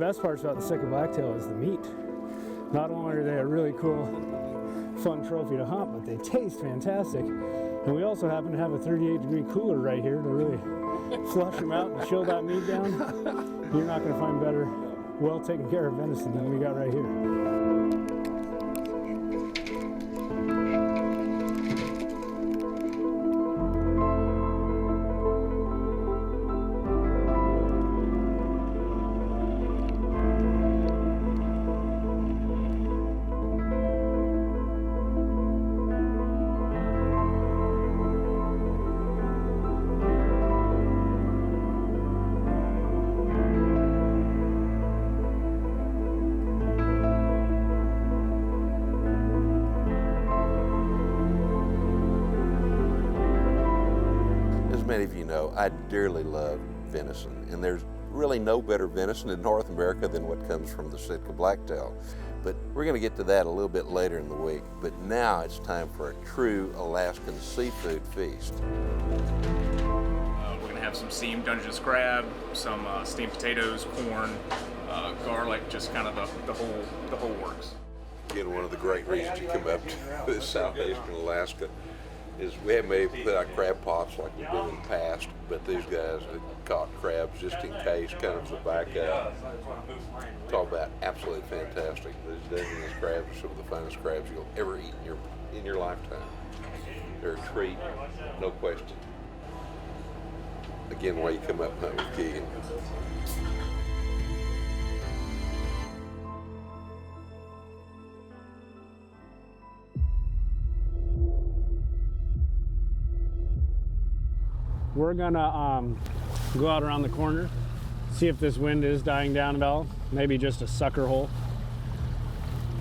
best parts about the Sitka blacktail is the meat. Not only are they a really cool, fun trophy to hunt, but they taste fantastic. And we also happen to have a 38-degree cooler right here to really flush them out and chill that meat down. You're not going to find better, well taken care of venison than we got right here. Many of you know, I dearly love venison, and there's really no better venison in North America than what comes from the Sitka blacktail. But we're going to get to that a little bit later in the week. But now it's time for a true Alaskan seafood feast. We're going to have some steamed Dungeness crab, some steamed potatoes, corn, garlic, just kind of the whole works. Again, one of the great reasons you come up to southeastern Alaska is we haven't been able to put out crab pots like we've done in the past, but these guys have caught crabs just in case, kind of the backup. Talk about absolutely fantastic. These Dungeness crabs are some of the finest crabs you'll ever eat in your lifetime. They're a treat, no question. Again, why you come up and hunt with Keegan. We're gonna go out around the corner, see if this wind is dying down at all. Maybe just a sucker hole.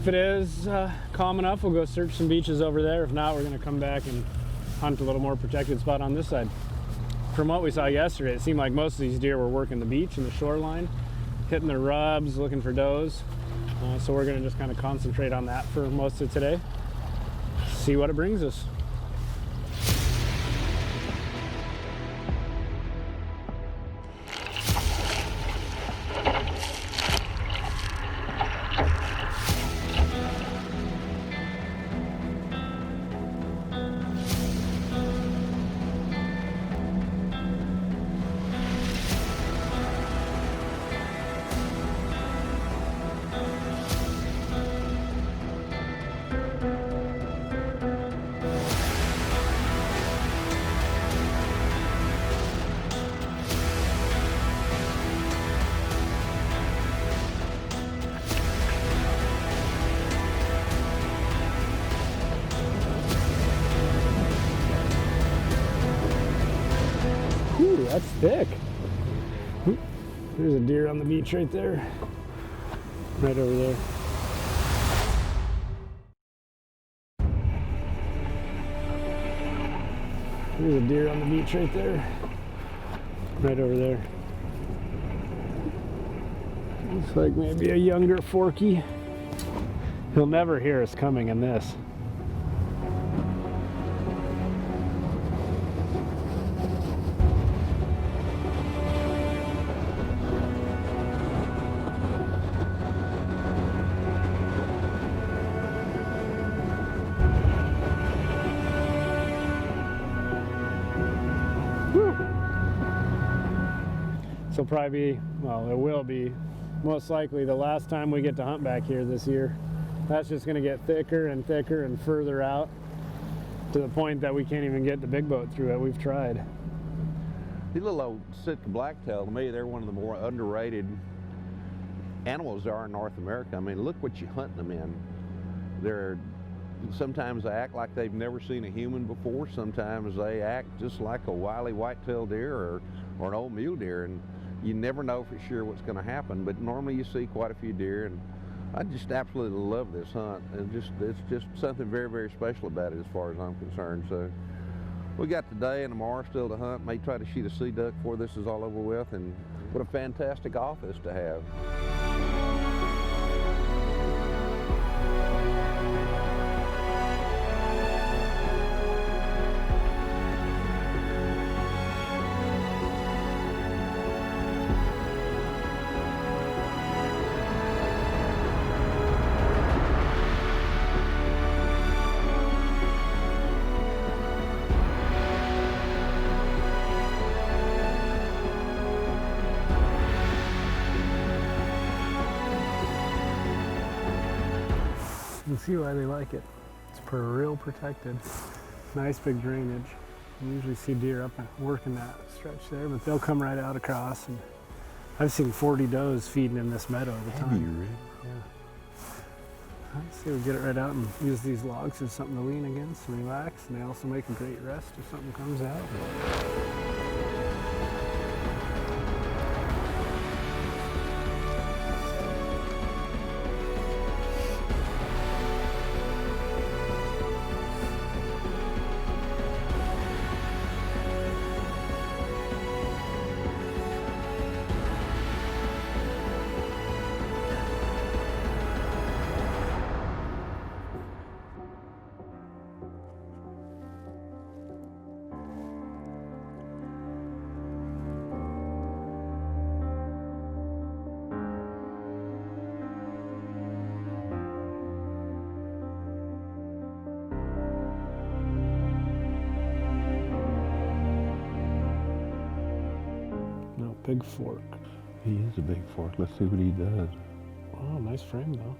If it is calm enough, we'll go search some beaches over there. If not, we're gonna come back and hunt a little more protected spot on this side. From what we saw yesterday, it seemed like most of these deer were working the beach and the shoreline, hitting their rubs, looking for does. So we're gonna just kind of concentrate on that for most of today. See what it brings us. That's thick. There's a deer on the beach right there. Right over there. There's a deer on the beach right there. Right over there. Looks like maybe a younger forky. He'll never hear us coming in this. This will probably be, well, it will be most likely the last time we get to hunt back here this year. That's just going to get thicker and thicker and further out to the point that we can't even get the big boat through it. We've tried. These little old Sitka blacktail, to me, they're one of the more underrated animals there are in North America. I mean, look what you're hunting them in. Sometimes they act like they've never seen a human before. Sometimes they act just like a wily white-tailed deer or an old mule deer, and you never know for sure what's going to happen. But normally you see quite a few deer, and I just absolutely love this hunt. And it's just something very, very special about it as far as I'm concerned. So we got today and tomorrow still to hunt. May try to shoot a sea duck before this is all over with, and what a fantastic office to have. can see why they like it. It's real protected. Nice big drainage. You usually see deer up and working that stretch there, but they'll come right out across. And I've seen 40 does feeding in this meadow at a time. Have you really? Yeah. Let's see, we get it right out and use these logs as something to lean against and relax, and they also make a great rest if something comes out. Big fork. He is a big fork. Let's see what he does. Oh, nice frame though.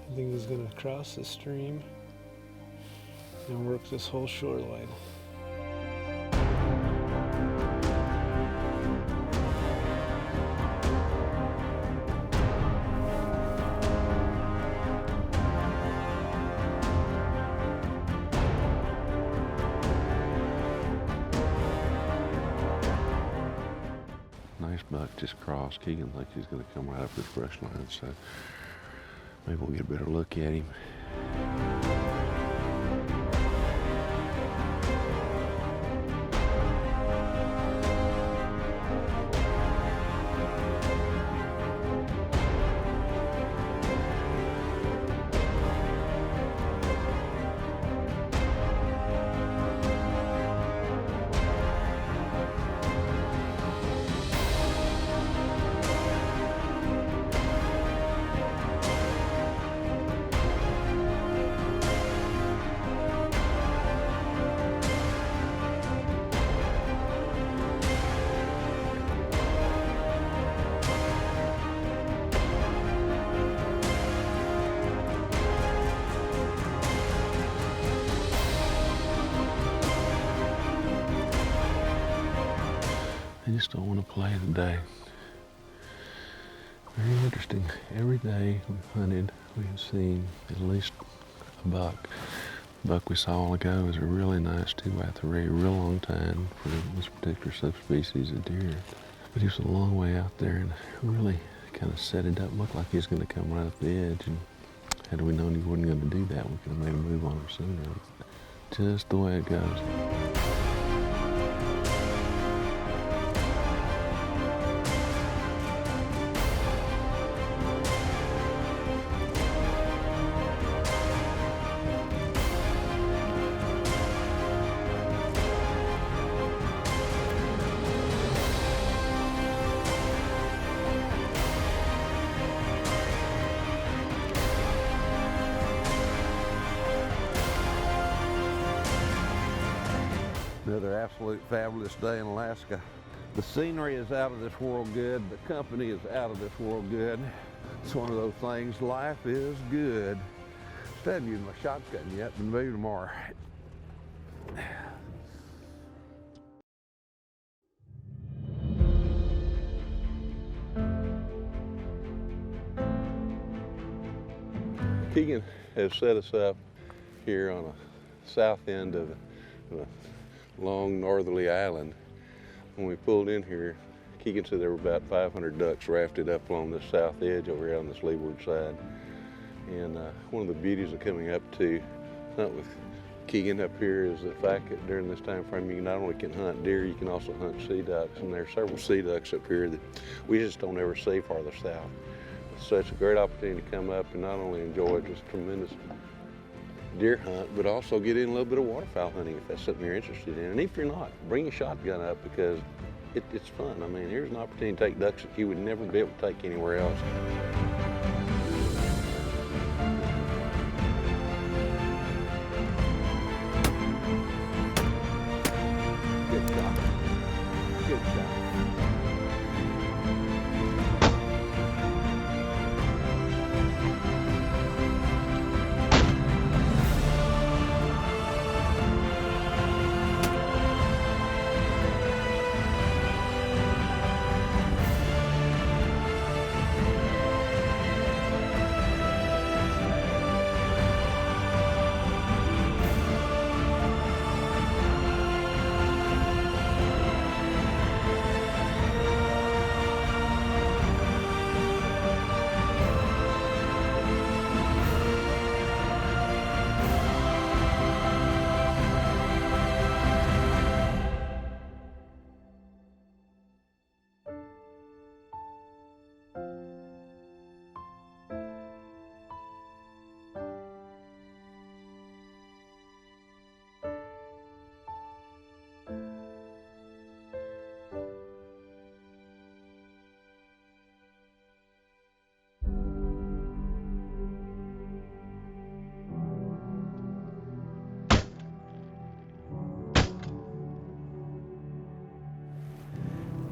I think he's gonna cross the stream and work this whole shoreline. Nice buck just crossed. Keegan thinks he's going to come right up this brush line, so maybe we'll get a better look at him. They just don't want to play today. Very interesting. Every day we've hunted, we have seen at least a buck. The buck we saw a while ago is a really nice 2x3, a real long time for this particular subspecies of deer. But he was a long way out there and really kind of set it up. Looked like he was going to come right up the edge. And had we known he wasn't going to do that, we could have made a move on him sooner. Just the way it goes. Another absolute fabulous day in Alaska. The scenery is out of this world good. The company is out of this world good. It's one of those things, life is good. Still haven't used my shotgun yet, but maybe tomorrow. Keegan has set us up here on a south end of a long northerly island. When we pulled in here, Keegan said there were about 500 ducks rafted up along the south edge over here on this leeward side. And one of the beauties of coming up to hunt with Keegan up here is the fact that during this time frame you not only can hunt deer, you can also hunt sea ducks. And there are several sea ducks up here that we just don't ever see farther south. It's such a great opportunity to come up and not only enjoy just tremendous deer hunt, but also get in a little bit of waterfowl hunting if that's something you're interested in. And if you're not, bring your shotgun up because it's fun. I mean, here's an opportunity to take ducks that you would never be able to take anywhere else. Good shot. Good shot.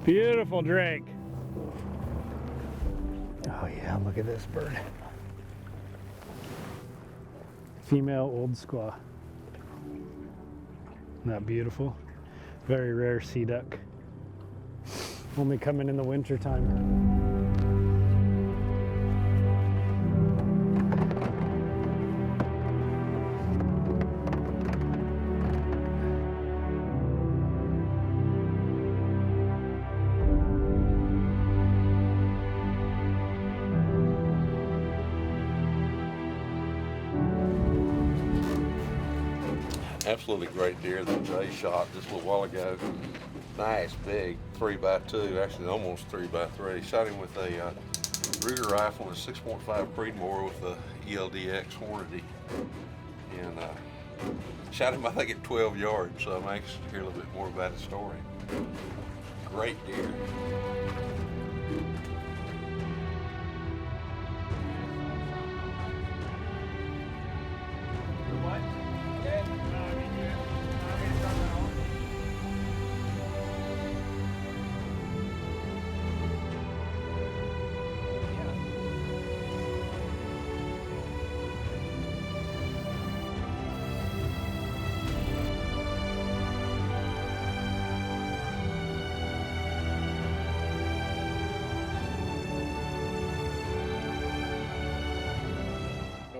Beautiful drake. Oh yeah, look at this bird. Female old squaw. Isn't that beautiful? Very rare sea duck. Only coming in the winter time. Absolutely great deer that Jay shot just a little while ago. Nice, big 3x2, actually almost 3x3. Shot him with a Ruger rifle and a 6.5 Creedmoor with the ELDX Hornady. And shot him, I think, at 12 yards, so I'm anxious to hear a little bit more about his story. Great deer.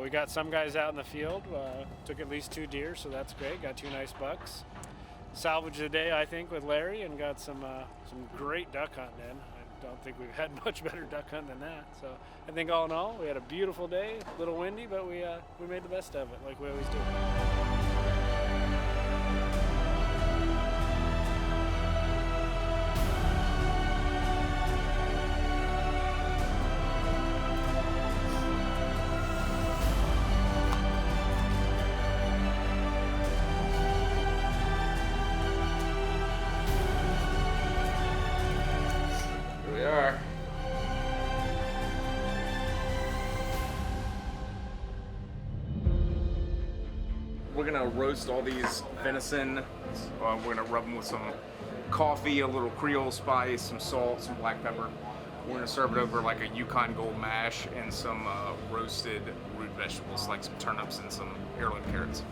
We got some guys out in the field, took at least 2 deer, so that's great. Got 2 nice bucks. Salvaged the day, I think, with Larry, and got some great duck hunting in. I don't think we've had much better duck hunting than that. So I think all in all, we had a beautiful day, a little windy, but we made the best of it, like we always do. We're gonna roast all these venison. We're gonna rub them with some coffee, a little Creole spice, some salt, some black pepper. We're gonna serve it over like a Yukon Gold mash and some roasted root vegetables, like some turnips and some heirloom carrots.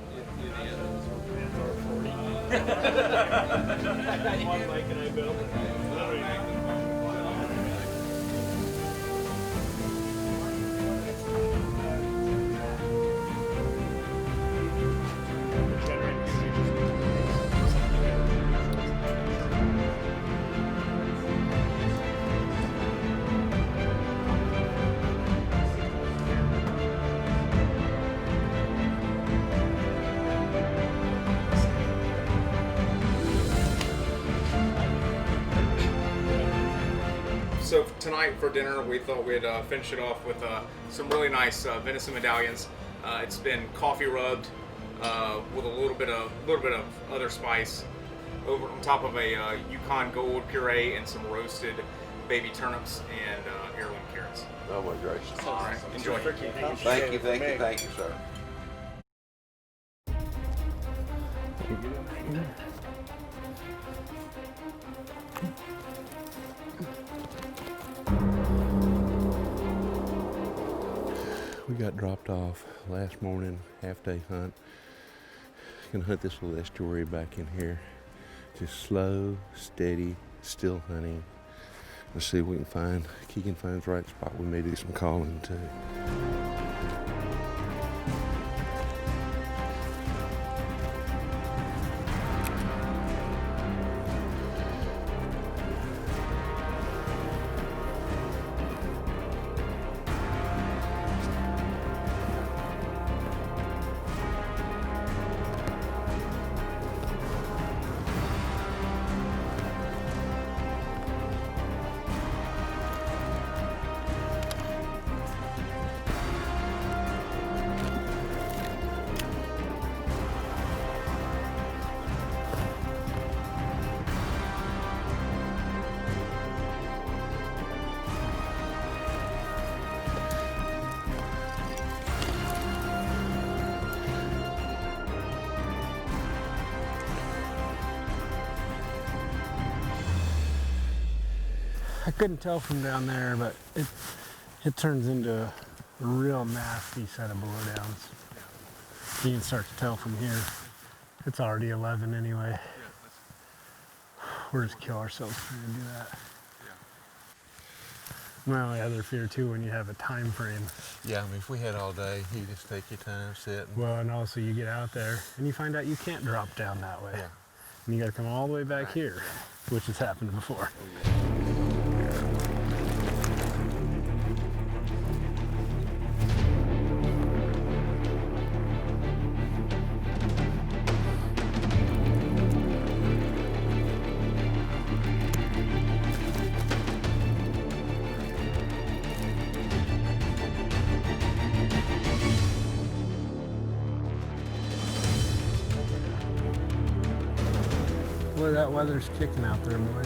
So tonight for dinner, we thought we'd finish it off with some really nice venison medallions. It's been coffee rubbed with a little bit of other spice over on top of a Yukon Gold puree and some roasted baby turnips and heirloom carrots. Oh my gracious. All right, enjoy. Thank you, sir. We got dropped off last morning, half-day hunt. Gonna hunt this little estuary back in here. Just slow, steady, still hunting. Let's see if we can find, Keegan finds the right spot. We may do some calling too. I couldn't tell from down there, but it turns into a real nasty set of blowdowns. You can start to tell from here. It's already 11 anyway. We'll just kill ourselves trying to do that. My only other fear too, when you have a time frame. Yeah, I mean, if we had all day, you just take your time, sit. Well, and also you get out there and you find out you can't drop down that way. Yeah. And you gotta come all the way back here, which has happened before. Boy, that weather's kicking out there, boys.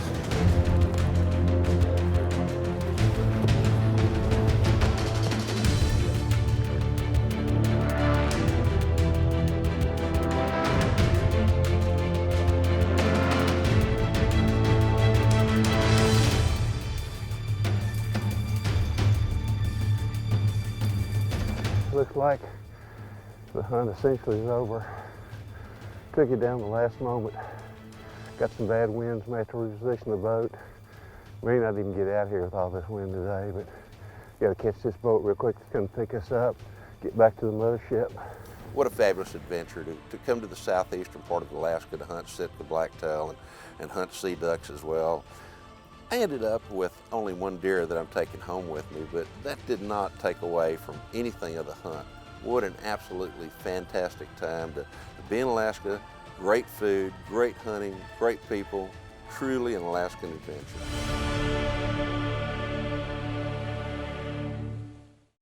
Looks like the hunt essentially is over. Took it down the last moment. Got some bad winds, may have to reposition the boat. May not even get out here with all this wind today, but gotta catch this boat real quick to come pick us up, get back to the mothership. What a fabulous adventure to come to the southeastern part of Alaska to hunt Sitka blacktail and hunt sea ducks as well. I ended up with only one deer that I'm taking home with me, but that did not take away from anything of the hunt. What an absolutely fantastic time to be in Alaska. Great food, great hunting, great people, truly an Alaskan adventure.